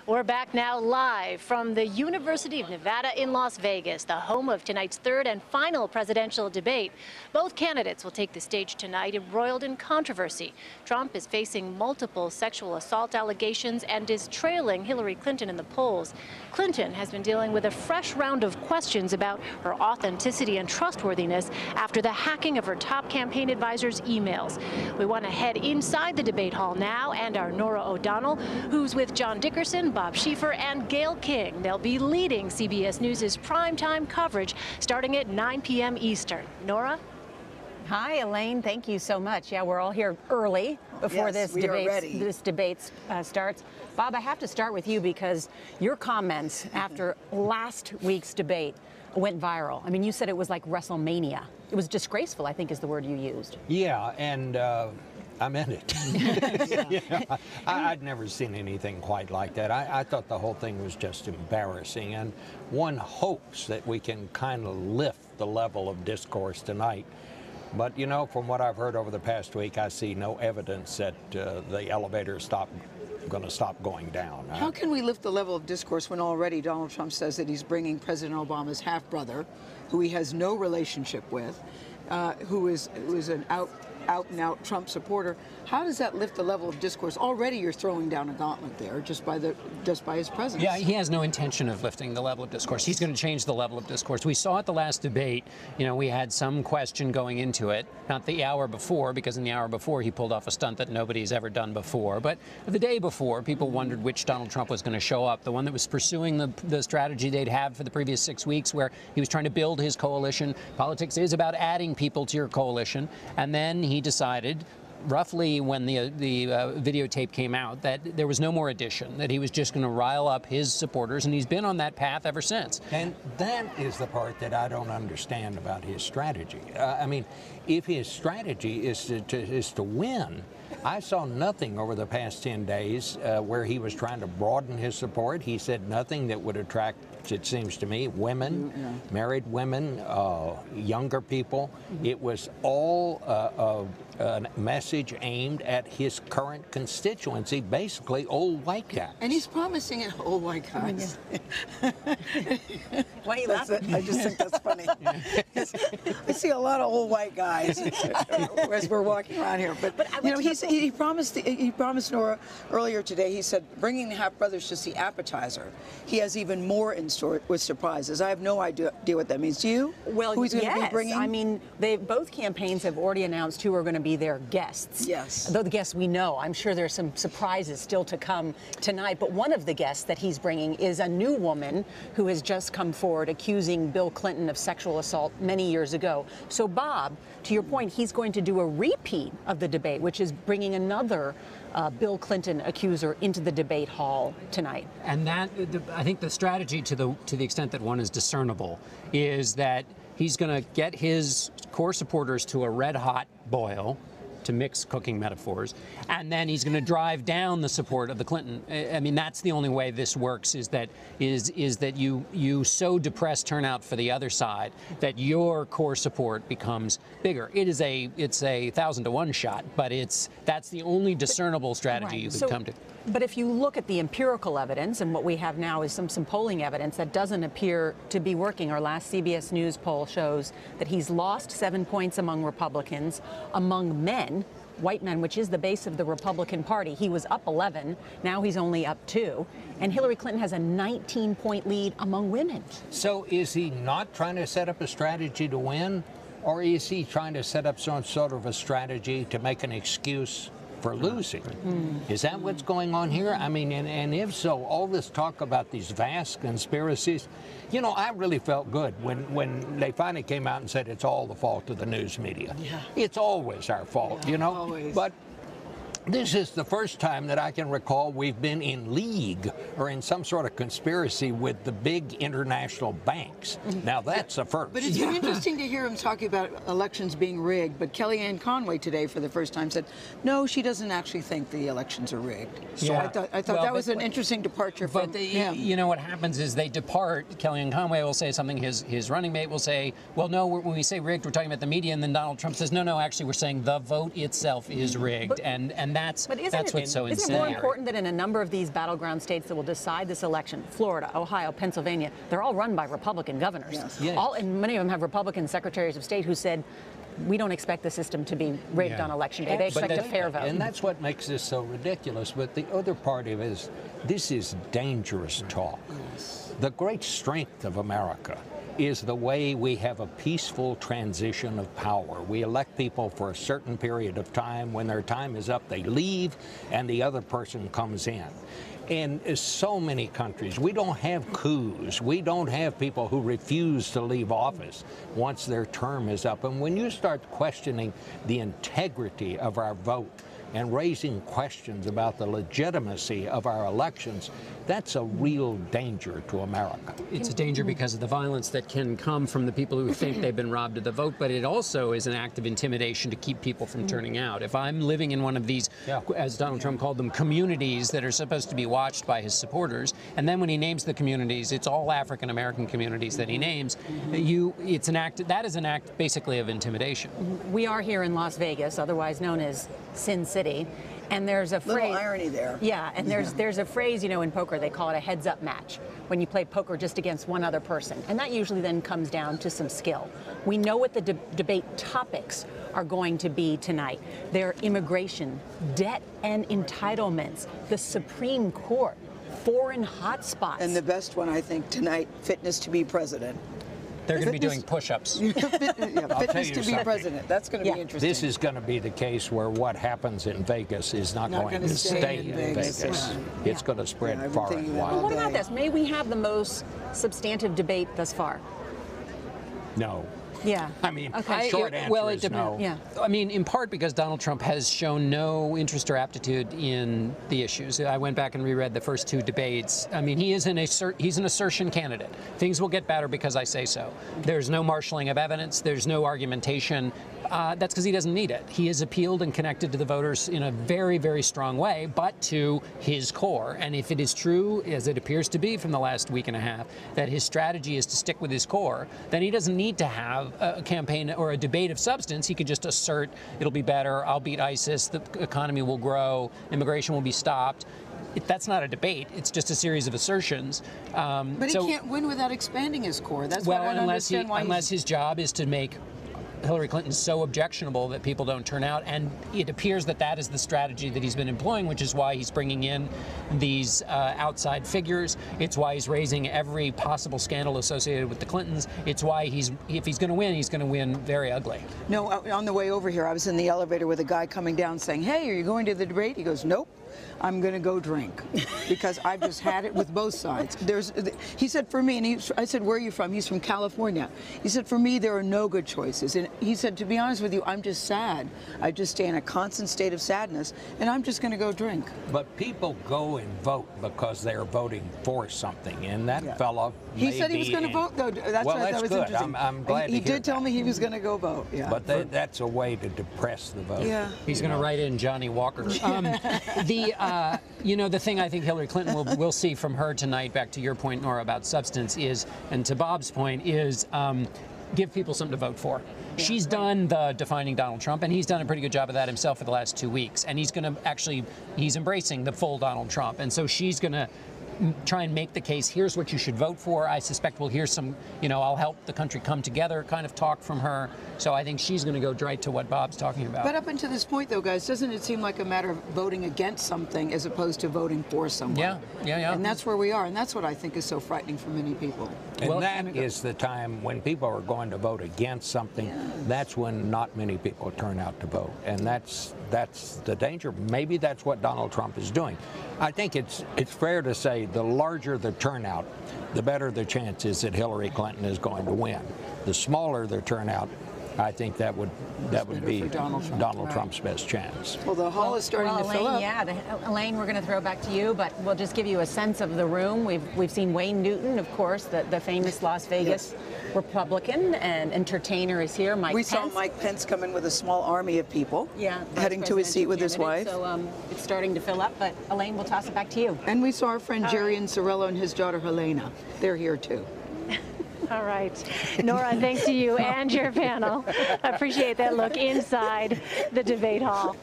We're back now live from the University of Nevada in Las Vegas, the home of tonight's third and final presidential debate. Both candidates will take the stage tonight embroiled in controversy. Trump is facing multiple sexual assault allegations and is trailing Hillary Clinton in the polls. Clinton has been dealing with a fresh round of questions about her authenticity and trustworthiness after the hacking of her top campaign advisor's emails. We want to head inside the debate hall now, and our Norah O'Donnell, who's with John Dickerson, Bob Schieffer, and Gayle King. They'll be leading CBS News' primetime coverage starting at 9 p.m. Eastern. Norah? Hi, Elaine. Thank you so much. Yeah, we're all here early before this debate starts. Bob, I have to start with you because your comments after last week's debate went viral. I mean, you said it was like WrestleMania. It was disgraceful, I think is the word you used. Yeah, and I meant it. Yeah, I'd never seen anything quite like that. I thought the whole thing was just embarrassing, and one hopes that we can kind of lift the level of discourse tonight. But, you know, from what I've heard over the past week, I see no evidence that the elevator is going to stop going down. How can we lift the level of discourse when already Donald Trump says that he's bringing President Obama's half-brother, who he has no relationship with, who is an out-and-out Trump supporter? How does that lift the level of discourse? Already you're throwing down a gauntlet there just by his presence. Yeah, he has no intention of lifting the level of discourse. He's going to change the level of discourse. We saw at the last debate, you know, we had some question going into it, not the hour before, because in the hour before he pulled off a stunt that nobody's ever done before. But the day before, people wondered which Donald Trump was going to show up, the one that was pursuing the strategy they'd had for the previous 6 weeks, where he was trying to build his coalition. Politics is about adding people to your coalition. And then he decided, roughly when the videotape came out, that there was no more addition, that he was just going to rile up his supporters, and he's been on that path ever since. And that is the part that I don't understand about his strategy. I mean, if his strategy is to win, I saw nothing over the past 10 days where he was trying to broaden his support. He said nothing that would attract, it seems to me, women, married women, younger people. It was all a message aimed at his current constituency, basically old white guys. And he's promising it old white guys. Why are you laughing? I just think that's funny. I see a lot of old white guys as we're walking around here. But you know, he promised Norah earlier today. He said bringing the half-brothers just the appetizer. He has even more in store with surprises. I have no idea what that means. Do you? Well, who he's going to be bringing? I mean, both campaigns have already announced who are going to be their guests. Yes. Though the guests we know, I'm sure there's some surprises still to come tonight. But one of the guests that he's bringing is a new woman who has just come forward accusing Bill Clinton of sexual assault many years ago. So, Bob, to your point, he's going to do a repeat of the debate, which is bringing another Bill Clinton accuser into the debate hall tonight. And that, I think the strategy, to the extent that one is discernible, is that he's going to get his core supporters to a red-hot boil, to mix cooking metaphors, and then he's going to drive down the support of the Clinton. I mean, that's the only way this works, is that you so depress turnout for the other side that your core support becomes bigger. It's a 1,000-to-1 shot, but that's the only discernible strategy you could come to. But if you look at the empirical evidence, and what we have now is some polling evidence that doesn't appear to be working. Our last CBS News poll shows that he's lost 7 points among Republicans. Among men, white men, which is the base of the Republican Party, he was up 11. Now he's only up 2. And Hillary Clinton has a 19-point lead among women. So is he not trying to set up a strategy to win, or is he trying to set up some sort of a strategy to make an excuse for losing? Is that what's going on here? I mean, and if so, all this talk about these vast conspiracies, you know, I really felt good when they finally came out and said it's all the fault of the news media. Yeah. It's always our fault, you know? Always. But this is the first time that I can recall we've been in league or in some sort of conspiracy with the big international banks. Now, that's a first. But it's been interesting to hear him talking about elections being rigged. But Kellyanne Conway today, for the first time, said, no, she doesn't actually think the elections are rigged. So I thought that was an interesting departure from him. You know, what happens is they depart. Kellyanne Conway will say something. His running mate will say, well, no, when we say rigged, we're talking about the media. And then Donald Trump says, no, actually, we're saying the vote itself is rigged. And And that's But what's so isn't it incendiary. more important that in a number of these battleground states that will decide this election, Florida, Ohio, Pennsylvania, they're all run by Republican governors. Yes. Yes. And many of them have Republican secretaries of state who said, we don't expect the system to be rigged Yeah. on election day. They expect a fair vote. And that's what makes this so ridiculous. But the other part of it is, this is dangerous talk. The great strength of America is the way we have a peaceful transition of power. We elect people for a certain period of time. When their time is up, they leave, and the other person comes in. In so many countries, we don't have coups. We don't have people who refuse to leave office once their term is up. And when you start questioning the integrity of our vote and raising questions about the legitimacy of our elections, that's a real danger to America. It's a danger because of the violence that can come from the people who think they've been robbed of the vote, but it also is an act of intimidation to keep people from turning out. If I'm living in one of these, as Donald Trump called them, communities that are supposed to be watched by his supporters, and then when he names the communities, it's all African American communities that he names, that is an act basically of intimidation. We are here in Las Vegas, otherwise known as Sin City, and there's a phrase. Little irony there. Yeah, and there's a phrase, in poker they call it a heads-up match, when you play poker just against one other person, and that usually then comes down to some skill. We know what the debate topics are going to be tonight. They're immigration, debt and entitlements, the Supreme Court, foreign hotspots. And the best one, I think, tonight, fitness to be president. They're going to be doing push-ups. Fitness to be president. That's going to be interesting. This is going to be the case where what happens in Vegas is not going to stay in Vegas. It's going to spread far and wide. What about this? May we have the most substantive debate thus far? No. Yeah. I mean, okay. short answer is no. Yeah. I mean, in part because Donald Trump has shown no interest or aptitude in the issues. I went back and reread the first two debates. I mean, he's an assertion candidate. Things will get better because I say so. There's no marshaling of evidence. There's no argumentation. That's because he doesn't need it. He has appealed and connected to the voters in a very, very strong way, but to his core. And if it is true, as it appears to be from the last week and a half, that his strategy is to stick with his core, then he doesn't need to have a campaign or a debate of substance. He could just assert it'll be better, I'll beat ISIS, the economy will grow, immigration will be stopped. That's not a debate. It's just a series of assertions. But he can't win without expanding his core. That's why I don't understand why unless his job is to make Hillary Clinton so objectionable that people don't turn out, and it appears that that is the strategy that he's been employing, which is why he's bringing in these outside figures. It's why he's raising every possible scandal associated with the Clintons. It's why if he's going to win very ugly. No, on the way over here, I was in the elevator with a guy coming down saying, "Hey, are you going to the debate?" He goes, "Nope. I'm going to go drink," because I've just had it with both sides. He said, for me, and I said, "Where are you from?" He's from California. He said, "For me, there are no good choices." And he said, "To be honest with you, I'm just sad. I just stay in a constant state of sadness, and I'm just going to go drink." But people go and vote because they're voting for something, and that fellow He said he was going to vote, though. That's well, why that's that was good. interesting. I'm glad he to hear did tell that. me he was going to go vote. Yeah. But that's a way to depress the vote. Yeah. He's going to write in Johnny Walker. The thing I think Hillary Clinton will see from her tonight, back to your point, Nora, about substance is, and to Bob's point, is give people something to vote for. Yeah, she's done the defining Donald Trump, and he's done a pretty good job of that himself for the last 2 weeks. And he's embracing the full Donald Trump. And so she's going to try and make the case, here's what you should vote for. I suspect we'll hear some, I'll help the country come together kind of talk from her. So I think she's going to go right to what Bob's talking about. But up until this point, though, guys, doesn't it seem like a matter of voting against something as opposed to voting for someone? Yeah. And that's where we are, and that's what I think is so frightening for many people. And that is the time when people are going to vote against something. Yes. That's when not many people turn out to vote, and that's the danger. Maybe that's what Donald Trump is doing. I think it's fair to say the larger the turnout, the better the chance is that Hillary Clinton is going to win. The smaller the turnout, I think that would be Donald Trump's best chance. Well, the hall is starting to fill up. Yeah, Elaine, we're going to throw it back to you, but we'll just give you a sense of the room. We've seen Wayne Newton, of course, the famous Las Vegas Republican and entertainer is here. Mike Pence. Saw Mike Pence come in with a small army of people. Yeah, heading to his seat with his wife. So it's starting to fill up, but Elaine, we'll toss it back to you. And we saw our friend Jerry Insorello and his daughter Helena. They're here too. All right. Nora, thanks to you and your panel. I appreciate that look inside the debate hall.